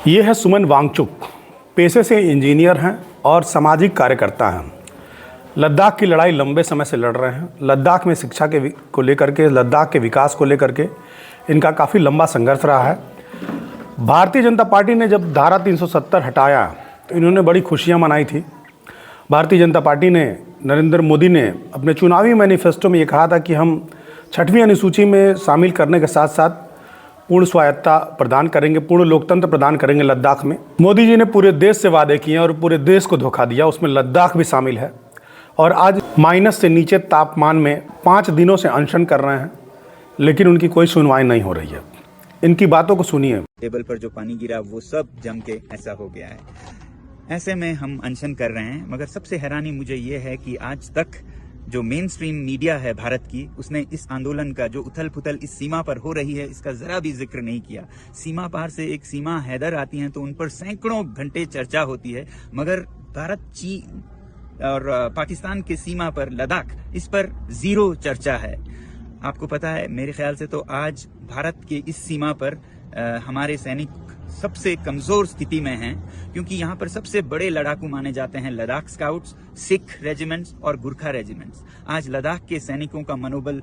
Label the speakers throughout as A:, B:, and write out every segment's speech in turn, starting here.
A: ये है सुमन वांगचुक। पेशे से इंजीनियर हैं और सामाजिक कार्यकर्ता हैं। लद्दाख की लड़ाई लंबे समय से लड़ रहे हैं। लद्दाख में शिक्षा को लेकर के, लद्दाख के विकास को लेकर के इनका काफ़ी लंबा संघर्ष रहा है। भारतीय जनता पार्टी ने जब धारा 370 हटाया तो इन्होंने बड़ी खुशियां मनाई थी। भारतीय जनता पार्टी ने, नरेंद्र मोदी ने अपने चुनावी मैनिफेस्टो में ये कहा था कि हम 6वीं अनुसूची में शामिल करने के साथ साथ पूर्ण स्वायत्ता प्रदान करेंगे, पूर्ण लोकतंत्र प्रदान करेंगे लद्दाख में। मोदी जी ने पूरे देश से वादे किए और पूरे देश को धोखा दिया, उसमें लद्दाख भी शामिल है। और आज माइनस से नीचे तापमान में 5 दिनों से अनशन कर रहे हैं, लेकिन उनकी कोई सुनवाई नहीं हो रही है। इनकी बातों को सुनिए।
B: टेबल पर जो पानी गिरा वो सब जम के ऐसा हो गया है। ऐसे में हम अनशन कर रहे हैं, मगर सबसे हैरानी मुझे ये है कि आज तक जो मेन स्ट्रीम मीडिया है भारत की, उसने इस आंदोलन का जो उथल पुथल इस सीमा पर हो रही है इसका जरा भी जिक्र नहीं किया। सीमा पार से एक सीमा हैदर आती हैं तो उन पर सैकड़ों घंटे चर्चा होती है, मगर भारत, चीन और पाकिस्तान के सीमा पर लद्दाख, इस पर जीरो चर्चा है। आपको पता है, मेरे ख्याल से तो आज भारत के इस सीमा पर हमारे सैनिक सबसे कमजोर स्थिति में हैं, क्योंकि यहाँ पर सबसे बड़े लड़ाकू माने जाते हैं लद्दाख स्काउट्स, सिख रेजिमेंट्स और गुरखा रेजिमेंट्स। आज लद्दाख के सैनिकों का मनोबल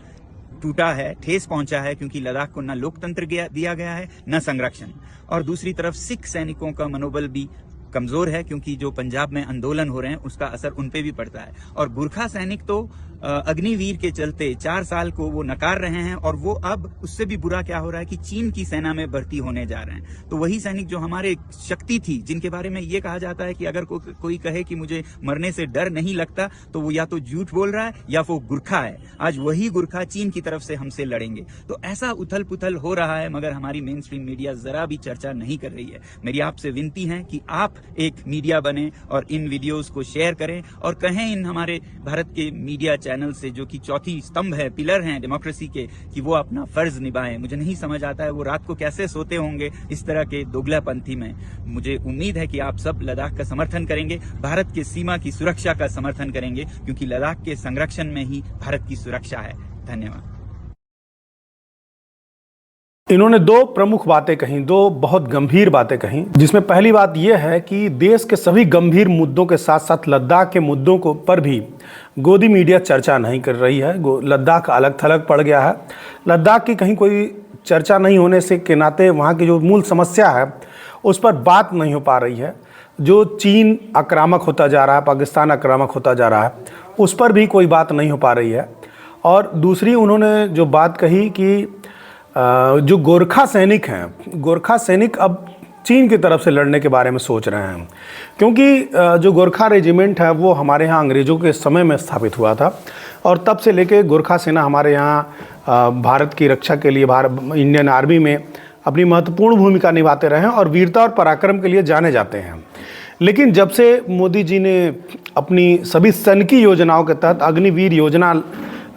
B: टूटा है, ठेस पहुंचा है, क्योंकि लद्दाख को न लोकतंत्र दिया गया है न संरक्षण। और दूसरी तरफ सिख सैनिकों का मनोबल भी कमजोर है, क्योंकि जो पंजाब में आंदोलन हो रहे हैं उसका असर उन पे भी पड़ता है। और गुरखा सैनिक तो अग्निवीर के चलते 4 साल को वो नकार रहे हैं, और वो अब उससे भी बुरा क्या हो रहा है कि चीन की सेना में भर्ती होने जा रहे हैं। तो वही सैनिक जो हमारे शक्ति थी, जिनके बारे में ये कहा जाता है कि अगर कोई कहे कि मुझे मरने से डर नहीं लगता तो वो या तो झूठ बोल रहा है या वो गुरखा है। आज वही गुरखा चीन की तरफ से हमसे लड़ेंगे। तो ऐसा उथल पुथल हो रहा है, मगर हमारी मेन स्ट्रीम मीडिया जरा भी चर्चा नहीं कर रही है। मेरी आपसे विनती है कि आप एक मीडिया बने और इन वीडियोस को शेयर करें और कहें इन हमारे भारत के मीडिया चैनल से, जो कि चौथी स्तंभ है, पिलर हैं डेमोक्रेसी के, कि वो अपना फर्ज निभाएं। मुझे नहीं समझ आता है वो रात को कैसे सोते होंगे इस तरह के दोगलापंथी में। मुझे उम्मीद है कि आप सब लद्दाख का समर्थन करेंगे, भारत के सीमा की सुरक्षा का समर्थन करेंगे, क्योंकि लद्दाख के संरक्षण में ही भारत की सुरक्षा है। धन्यवाद।
A: इन्होंने 2 प्रमुख बातें कहीं, 2 बहुत गंभीर बातें कहीं, जिसमें पहली बात यह है कि देश के सभी गंभीर मुद्दों के साथ साथ लद्दाख के मुद्दों को पर भी गोदी मीडिया चर्चा नहीं कर रही है। लद्दाख अलग थलग पड़ गया है। लद्दाख की कहीं कोई चर्चा नहीं होने से के नाते वहाँ की जो मूल समस्या है उस पर बात नहीं हो पा रही है। जो चीन आक्रामक होता जा रहा है, पाकिस्तान आक्रामक होता जा रहा है, उस पर भी कोई बात नहीं हो पा रही है। और दूसरी उन्होंने जो बात कही कि जो गोरखा सैनिक हैं, गोरखा सैनिक अब चीन की तरफ से लड़ने के बारे में सोच रहे हैं, क्योंकि जो गोरखा रेजिमेंट है वो हमारे यहाँ अंग्रेज़ों के समय में स्थापित हुआ था, और तब से लेके गोरखा सेना हमारे यहाँ भारत की रक्षा के लिए इंडियन आर्मी में अपनी महत्वपूर्ण भूमिका निभाते रहे हैं और वीरता और पराक्रम के लिए जाने जाते हैं। लेकिन जब से मोदी जी ने अपनी सभी सनकी योजनाओं के तहत अग्निवीर योजना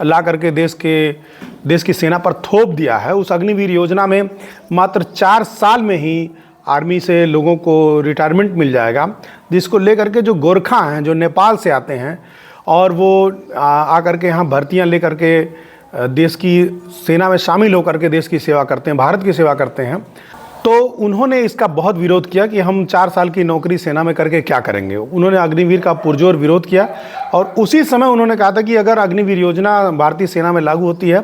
A: ला करके देश की सेना पर थोप दिया है, उस अग्निवीर योजना में मात्र 4 साल में ही आर्मी से लोगों को रिटायरमेंट मिल जाएगा, जिसको लेकर के जो गोरखा हैं, जो नेपाल से आते हैं और वो आकर के यहाँ भर्तियाँ लेकर के देश की सेना में शामिल होकर के देश की सेवा करते हैं, भारत की सेवा करते हैं, तो उन्होंने इसका बहुत विरोध किया कि हम 4 साल की नौकरी सेना में करके क्या करेंगे। उन्होंने अग्निवीर का पुरजोर विरोध किया, और उसी समय उन्होंने कहा था कि अगर अग्निवीर योजना भारतीय सेना में लागू होती है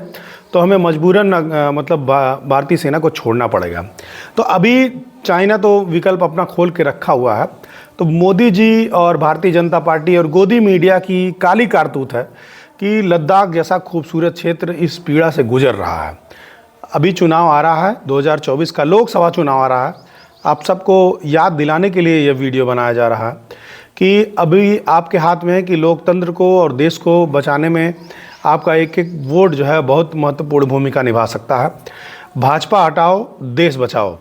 A: तो हमें मजबूरन मतलब भारतीय सेना को छोड़ना पड़ेगा। तो अभी चाइना तो विकल्प अपना खोल के रखा हुआ है। तो मोदी जी और भारतीय जनता पार्टी और गोदी मीडिया की काली कारतूत है कि लद्दाख जैसा खूबसूरत क्षेत्र इस पीड़ा से गुजर रहा है। अभी चुनाव आ रहा है, 2024 का लोकसभा चुनाव आ रहा है। आप सबको याद दिलाने के लिए यह वीडियो बनाया जा रहा है कि अभी आपके हाथ में है कि लोकतंत्र को और देश को बचाने में आपका एक एक वोट जो है बहुत महत्वपूर्ण भूमिका निभा सकता है। भाजपा हटाओ, देश बचाओ।